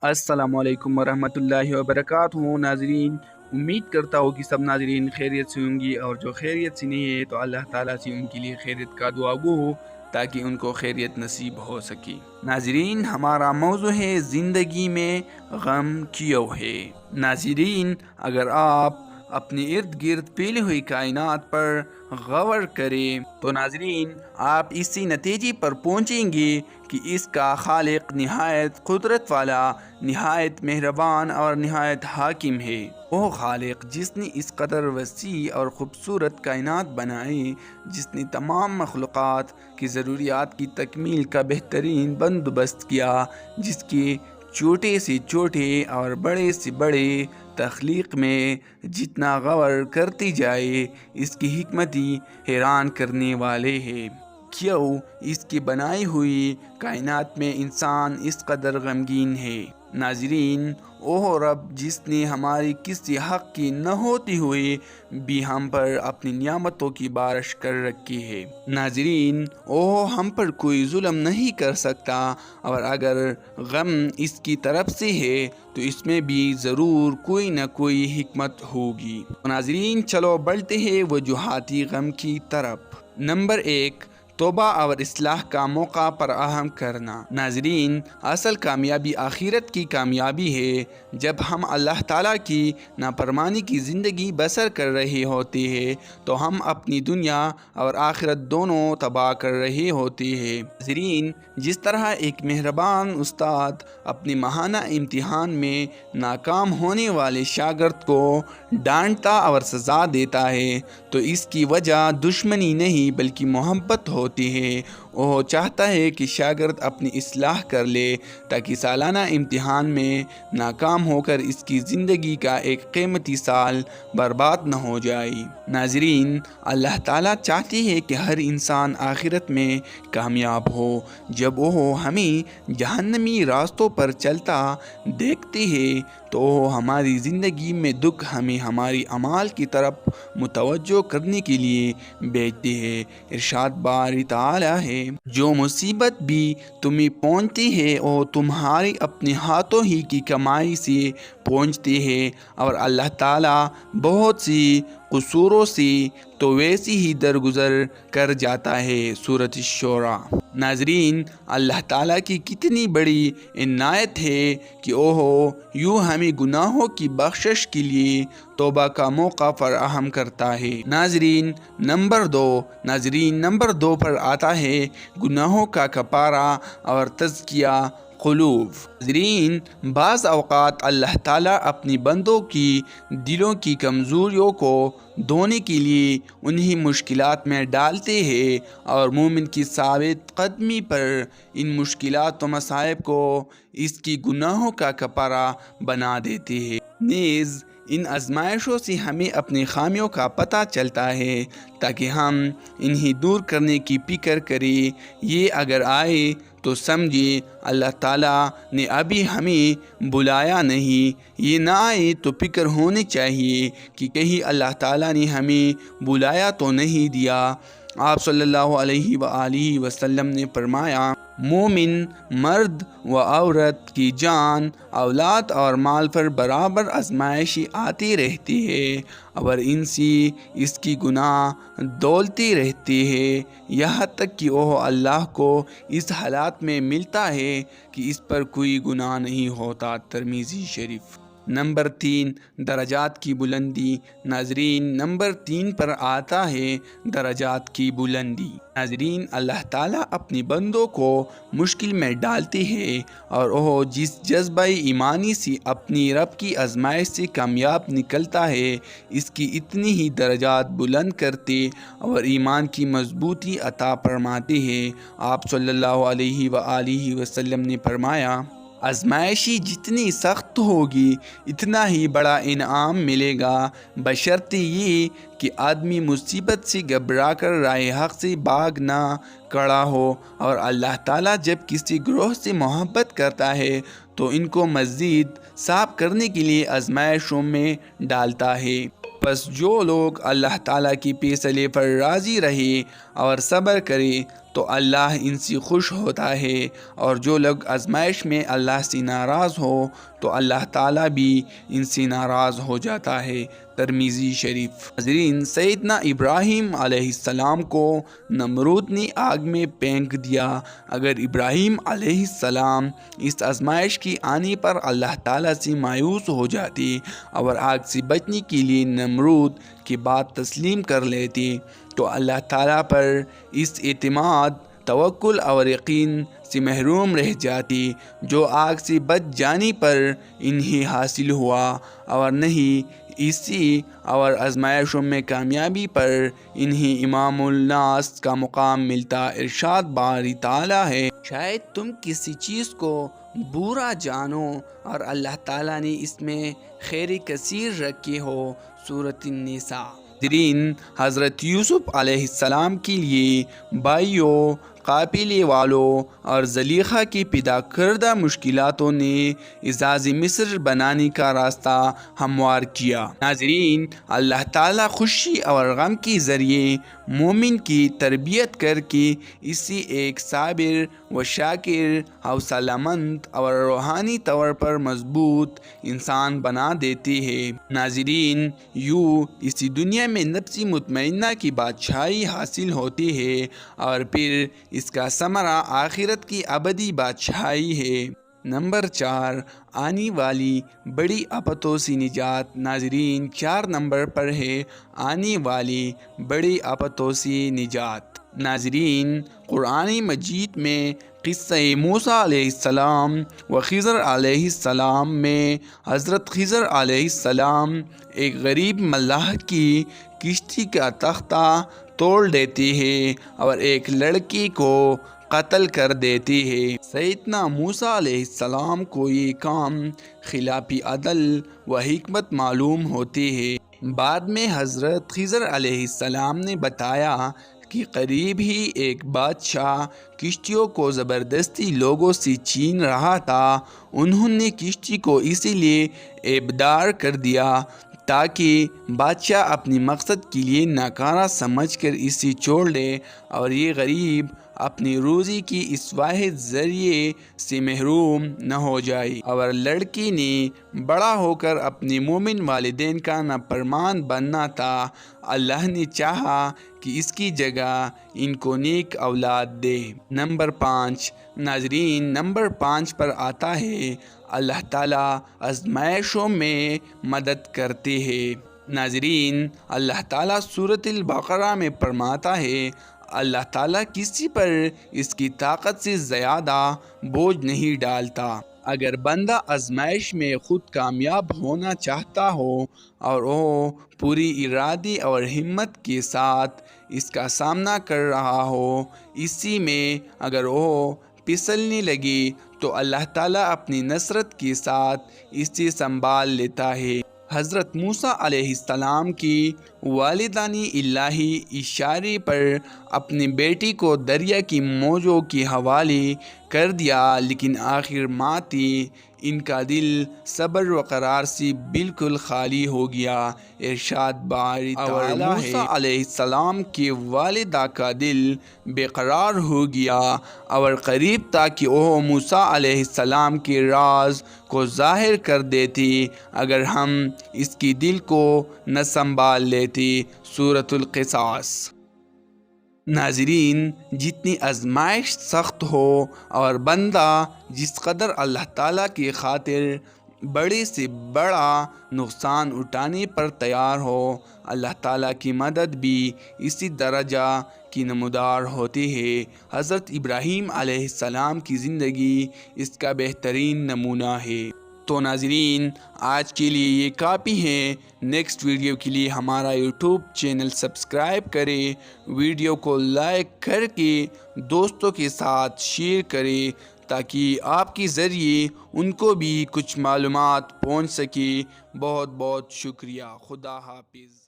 السلام علیکم ورحمۃ اللہ وبرکاتہ ناظرین، امید کرتا ہوں کہ سب ناظرین خیریت سے ہوں گی، اور جو خیریت سے نہیں ہے تو اللہ تعالیٰ سے ان کے لیے خیریت کا دعا گو ہو تاکہ ان کو خیریت نصیب ہو سکے۔ ناظرین، ہمارا موضوع ہے زندگی میں غم کیوں ہے۔ ناظرین، اگر آپ اپنے ارد گرد پھیلی ہوئی کائنات پر غور کریں تو ناظرین آپ اسی نتیجے پر پہنچیں گے کہ اس کا خالق نہایت قدرت والا، نہایت مہربان اور نہایت حاکم ہے۔ وہ خالق جس نے اس قدر وسیع اور خوبصورت کائنات بنائی، جس نے تمام مخلوقات کی ضروریات کی تکمیل کا بہترین بندوبست کیا، جس کے چھوٹے سے چھوٹے اور بڑے سے بڑے تخلیق میں جتنا غور کرتی جائے، اس کی حکمت ہی حیران کرنے والے ہے۔ کیوں اس کی بنائی ہوئی کائنات میں انسان اس قدر غمگین ہے؟ ناظرین، وہ رب جس نے ہماری کسی حق کی نہ ہوتی ہوئی بھی ہم پر اپنی نعمتوں کی بارش کر رکھی ہے۔ ناظرین، وہ ہم پر کوئی ظلم نہیں کر سکتا، اور اگر غم اس کی طرف سے ہے تو اس میں بھی ضرور کوئی نہ کوئی حکمت ہوگی۔ ناظرین، چلو بڑھتے ہیں وجوہاتی غم کی طرف۔ نمبر 1، توبہ اور اصلاح کا موقع فراہم کرنا۔ ناظرین، اصل کامیابی آخرت کی کامیابی ہے۔ جب ہم اللہ تعالیٰ کی نافرمانی کی زندگی بسر کر رہے ہوتے ہیں تو ہم اپنی دنیا اور آخرت دونوں تباہ کر رہے ہوتے ہیں۔ ناظرین، جس طرح ایک مہربان استاد اپنے ماہانہ امتحان میں ناکام ہونے والے شاگرد کو ڈانٹتا اور سزا دیتا ہے تو اس کی وجہ دشمنی نہیں بلکہ محبت ہوتی ہے۔ وہ چاہتا ہے کہ شاگرد اپنی اصلاح کر لے تاکہ سالانہ امتحان میں ناکام ہو کر اس کی زندگی کا ایک قیمتی سال برباد نہ ہو جائے۔ ناظرین، اللہ تعالیٰ چاہتے ہیں کہ ہر انسان آخرت میں کامیاب ہو۔ جب وہ ہمیں جہنمی راستوں پر چلتا دیکھتے ہیں تو وہ ہماری زندگی میں دکھ ہمیں ہماری اعمال کی طرف متوجہ کرنے کے لیے بھیجتے ہیں۔ ارشاد باری تعالیٰ ہے، جو مصیبت بھی تمہیں پہنچتی ہے وہ تمہاری اپنے ہاتھوں ہی کی کمائی سے پہنچتی ہے، اور اللہ تعالیٰ بہت سی قصوروں سے تو ویسی ہی درگزر کر جاتا ہے۔ سورۃ الشورى۔ ناظرین، اللہ تعالیٰ کی کتنی بڑی عنایت ہے کہ وہ یوں ہمیں گناہوں کی بخشش کے لیے توبہ کا موقع فراہم کرتا ہے۔ ناظرین، نمبر 2 پر آتا ہے گناہوں کا کفارہ اور تزکیہ قلوب۔ ناظرین، بعض اوقات اللہ تعالیٰ اپنی بندوں کی دلوں کی کمزوریوں کو دھونے کے لیے انہیں مشکلات میں ڈالتے ہیں، اور مومن کی ثابت قدمی پر ان مشکلات و مصائب کو اس کی گناہوں کا کفارہ بنا دیتے ہیں۔ نیز ان آزمائشوں سے ہمیں اپنی خامیوں کا پتہ چلتا ہے تاکہ ہم انہیں دور کرنے کی فکر کریں۔ یہ اگر آئے تو سمجھے اللہ تعالیٰ نے ابھی ہمیں بلایا نہیں، یہ نہ آئے تو فکر ہونی چاہیے کہ کہیں اللہ تعالیٰ نے ہمیں بلایا تو نہیں دیا۔ آپ صلی اللہ علیہ وآلہ وسلم نے فرمایا، مومن مرد و عورت کی جان، اولاد اور مال پر برابر آزمائشیں آتی رہتی ہے، اور ان سے اس کی گناہ دولتی رہتی ہے، یہاں تک کہ وہ اللہ کو اس حالات میں ملتا ہے کہ اس پر کوئی گناہ نہیں ہوتا۔ ترمذی شریف۔ نمبر 3، درجات کی بلندی۔ ناظرین، نمبر 3 پر آتا ہے درجات کی بلندی۔ ناظرین، اللہ تعالیٰ اپنی بندوں کو مشکل میں ڈالتے ہیں، اور وہ جس جذبہ ایمانی سے اپنی رب کی آزمائش سے کامیاب نکلتا ہے، اس کی اتنی ہی درجات بلند کرتے اور ایمان کی مضبوطی عطا فرماتے ہیں۔ آپ صلی اللہ علیہ وآلہ وسلم نے فرمایا، آزمائشی جتنی سخت ہوگی اتنا ہی بڑا انعام ملے گا، بشرطے یہ کہ آدمی مصیبت سے گھبرا کر راہ حق سے بھاگ نہ کھڑا ہو۔ اور اللہ تعالیٰ جب کسی گروہ سے محبت کرتا ہے تو ان کو مزید صاف کرنے کے لیے آزمائشوں میں ڈالتا ہے۔ بس جو لوگ اللہ تعالیٰ کی فیصلے پر راضی رہے اور صبر کرے تو اللہ ان سے خوش ہوتا ہے، اور جو لوگ آزمائش میں اللہ سے ناراض ہو تو اللہ تعالیٰ بھی ان سے ناراض ہو جاتا ہے۔ ترمذی شریف۔ حضرین، سیدنا ابراہیم علیہ السلام کو نمرود نے آگ میں پھینک دیا۔ اگر ابراہیم علیہ السلام اس آزمائش کی آنے پر اللہ تعالیٰ سے مایوس ہو جاتے اور آگ سے بچنے کے لیے نمرود کی بات تسلیم کر لیتے تو اللہ تعالیٰ پر اس اعتماد، توکل اور یقین سے محروم رہ جاتی جو آگ سے بچ جانے پر انہیں حاصل ہوا، اور نہیں اسی اور آزمائشوں میں کامیابی پر انہیں امام الناس کا مقام ملتا۔ ارشاد باری تعالیٰ ہے، شاید تم کسی چیز کو برا جانو اور اللہ تعالیٰ نے اس میں خیر کثیر رکھی ہو۔ سورۃ النساء۔ حضرت یوسف علیہ السلام کے لیے بھائیوں، قافلے والوں اور زلیخا کی پیدا کردہ مشکلاتوں نے اعزاز مصر بنانے کا راستہ ہموار کیا۔ ناظرین، اللہ تعالیٰ خوشی اور غم کے ذریعے مومن کی تربیت کر کے اسے ایک صابر و شاکر، حوصلہ مند اور روحانی طور پر مضبوط انسان بنا دیتے ہیں۔ ناظرین، یوں اسی دنیا میں نفس مطمئنہ کی بادشاہی حاصل ہوتی ہے، اور پھر اس کا ثمرہ آخرت کی ابدی بادشاہی ہے۔ نمبر 4، آنے والی بڑی آفتوں سے نجات۔ ناظرین، 4 نمبر پر ہے آنے والی بڑی آفتوں سے نجات۔ ناظرین، قرآن مجید میں قصہ موسیٰ علیہ السلام و خضر علیہ السلام میں حضرت خضر علیہ السلام ایک غریب ملاح کی کشتی کا تختہ توڑ دیتے ہیں اور ایک لڑکی کو قتل کر دیتے ہیں۔ سیدنا موسیٰ علیہ السلام کو یہ کام خلاف عدل و حکمت معلوم ہوتے ہیں۔ بعد میں حضرت خضر علیہ السلام نے بتایا کہ قریب ہی ایک بادشاہ کشتیوں کو زبردستی لوگوں سے چھین رہا تھا۔ انہوں نے کشتی کو اسی لیے عیبدار کر دیا تاکہ بادشاہ اپنے مقصد کے لیے ناکارہ سمجھ کر اسے چھوڑ دے اور یہ غریب اپنی روزی کی اس واحد ذریعے سے محروم نہ ہو جائے۔ اور لڑکی نے بڑا ہو کر اپنے مومن والدین کا نافرمان بننا تھا۔ اللہ نے چاہا کہ اس کی جگہ ان کو نیک اولاد دے۔ نمبر 5۔ ناظرین، نمبر 5 پر آتا ہے اللہ تعالیٰ آزمائشوں میں مدد کرتے ہیں۔ ناظرین، اللہ تعالیٰ سورۃ البقرہ میں فرماتا ہے، اللہ تعالیٰ کسی پر اس کی طاقت سے زیادہ بوجھ نہیں ڈالتا۔ اگر بندہ آزمائش میں خود کامیاب ہونا چاہتا ہو اور وہ پوری ارادی اور ہمت کے ساتھ اس کا سامنا کر رہا ہو، اسی میں اگر وہ پھسلنے لگے تو اللہ تعالیٰ اپنی نصرت کے ساتھ اسے سنبھال لیتا ہے۔ حضرت موسیٰ علیہ السلام کی والدہ نے الہی اشارے پر اپنی بیٹی کو دریا کی موجوں کے حوالے کر دیا، لیکن آخر ماں تھی، ان کا دل صبر و قرار سے بالکل خالی ہو گیا۔ ارشاد باری تعالیٰ ہے، موسیٰ علیہ السلام کی والدہ کا دل بے قرار ہو گیا اور قریب تھا کہ وہ موسیٰ علیہ السلام کے راز کو ظاہر کر دیتی اگر ہم اس کی دل کو نہ سنبھال لیتے۔ سورۃ القصص۔ ناظرین، جتنی آزمائش سخت ہو اور بندہ جس قدر اللہ تعالیٰ کی خاطر بڑے سے بڑا نقصان اٹھانے پر تیار ہو، اللہ تعالیٰ کی مدد بھی اسی درجہ کی نمودار ہوتی ہے۔ حضرت ابراہیم علیہ السلام کی زندگی اس کا بہترین نمونہ ہے۔ تو ناظرین، آج کے لیے یہ کافی ہے۔ نیکسٹ ویڈیو کے لیے ہمارا یوٹیوب چینل سبسکرائب کریں، ویڈیو کو لائک کر کے دوستوں کے ساتھ شیئر کریں تاکہ آپ کے ذریعے ان کو بھی کچھ معلومات پہنچ سکے۔ بہت بہت شکریہ۔ خدا حافظ۔